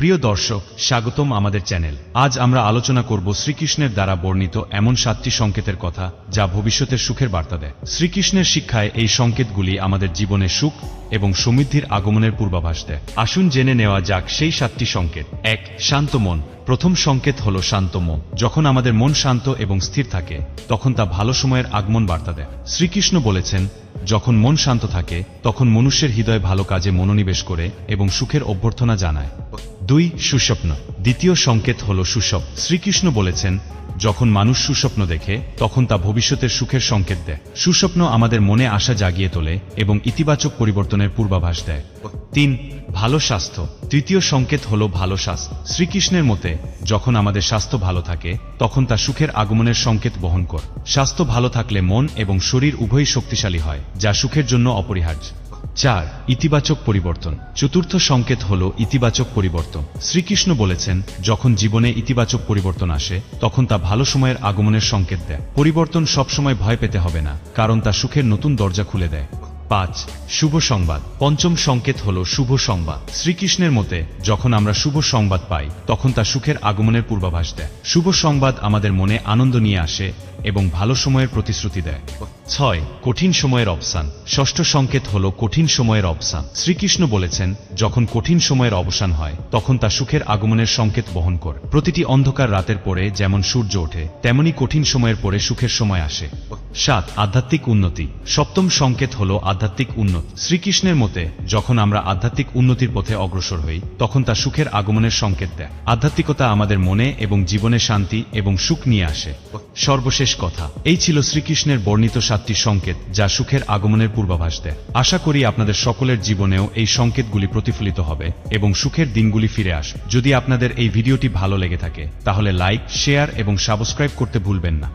প্রিয় দর্শক, স্বাগতম আমাদের চ্যানেল। আজ আমরা আলোচনা করব শ্রীকৃষ্ণের দ্বারা বর্ণিত এমন 7টি সংকেতের কথা যা ভবিষ্যতের সুখের বার্তা দেয়। শ্রীকৃষ্ণের শিক্ষায় এই সংকেতগুলি আমাদের জীবনে সুখ এবং সমৃদ্ধির আগমনের পূর্বাভাস দেয়। আসুন জেনে নেওয়া যাক সেই 7টি সংকেত। 1. শান্ত মন। প্রথম সংকেত হল শান্ত মন। যখন আমাদের মন শান্ত এবং স্থির থাকে তখন তা ভালো সময়ের আগমন বার্তা দেয়। শ্রীকৃষ্ণ বলেছেন, যখন মন শান্ত থাকে তখন মনুষ্যের হৃদয় ভালো কাজে মনোনিবেশ করে এবং সুখের অভ্যর্থনা জানায়। 2. সুস্বপ্ন। দ্বিতীয় সংকেত হল সুস্বপ্ন। শ্রীকৃষ্ণ বলেছেন, যখন মানুষ সুস্বপ্ন দেখে তখন তা ভবিষ্যতের সুখের সংকেত দেয়। সুস্বপ্ন আমাদের মনে আশা জাগিয়ে তোলে এবং ইতিবাচক পরিবর্তনের পূর্বাভাস দেয়। 3. ভালো স্বাস্থ্য। তৃতীয় সংকেত হল ভালো স্বাস্থ্য। শ্রীকৃষ্ণের মতে, যখন আমাদের স্বাস্থ্য ভালো থাকে তখন তা সুখের আগমনের সংকেত বহন করে। স্বাস্থ্য ভালো থাকলে মন এবং শরীর উভয়ই শক্তিশালী হয়, যা সুখের জন্য অপরিহার্য। 4. ইতিবাচক পরিবর্তন। চতুর্থ সংকেত হল ইতিবাচক পরিবর্তন। শ্রীকৃষ্ণ বলেছেন, যখন জীবনে ইতিবাচক পরিবর্তন আসে তখন তা ভালো সময়ের আগমনের সংকেত দেয়। পরিবর্তন সবসময় ভয় পেতে হবে না, কারণ তা সুখের নতুন দরজা খুলে দেয়। 5. শুভ সংবাদ। পঞ্চম সংকেত হল শুভ সংবাদ। শ্রীকৃষ্ণের মতে, যখন আমরা শুভ সংবাদ পাই তখন তা সুখের আগমনের পূর্বাভাস দেয়। শুভ সংবাদ আমাদের মনে আনন্দ নিয়ে আসে এবং ভালো সময়ের প্রতিশ্রুতি দেয়। 6. কঠিন সময়ের অবসান। ষষ্ঠ সংকেত হল কঠিন সময়ের অবসান। শ্রীকৃষ্ণ বলেছেন, যখন কঠিন সময়ের অবসান হয় তখন তা সুখের আগমনের সংকেত বহন করে। প্রতিটি অন্ধকার রাতের পরে যেমন সূর্য ওঠে তেমনি কঠিন সময়ের পরে সুখের সময় আসে। 7. আধ্যাত্মিক উন্নতি। সপ্তম সংকেত হল আধ্যাত্মিক উন্নতি। শ্রীকৃষ্ণের মতে, যখন আমরা আধ্যাত্মিক উন্নতির পথে অগ্রসর হই তখন তা সুখের আগমনের সংকেত দেয়। আধ্যাত্মিকতা আমাদের মনে এবং জীবনে শান্তি এবং সুখ নিয়ে আসে। সর্বশেষ কথা, এই ছিল শ্রীকৃষ্ণের বর্ণিত 7টি সংকেত যা সুখের আগমনের পূর্বাভাস দেয়। আশা করি আপনাদের সকলের জীবনেও এই সংকেতগুলি প্রতিফলিত হবে এবং সুখের দিনগুলি ফিরে আসবে। যদি আপনাদের এই ভিডিওটি ভালো লেগে থাকে তাহলে লাইক, শেয়ার এবং সাবস্ক্রাইব করতে ভুলবেন না।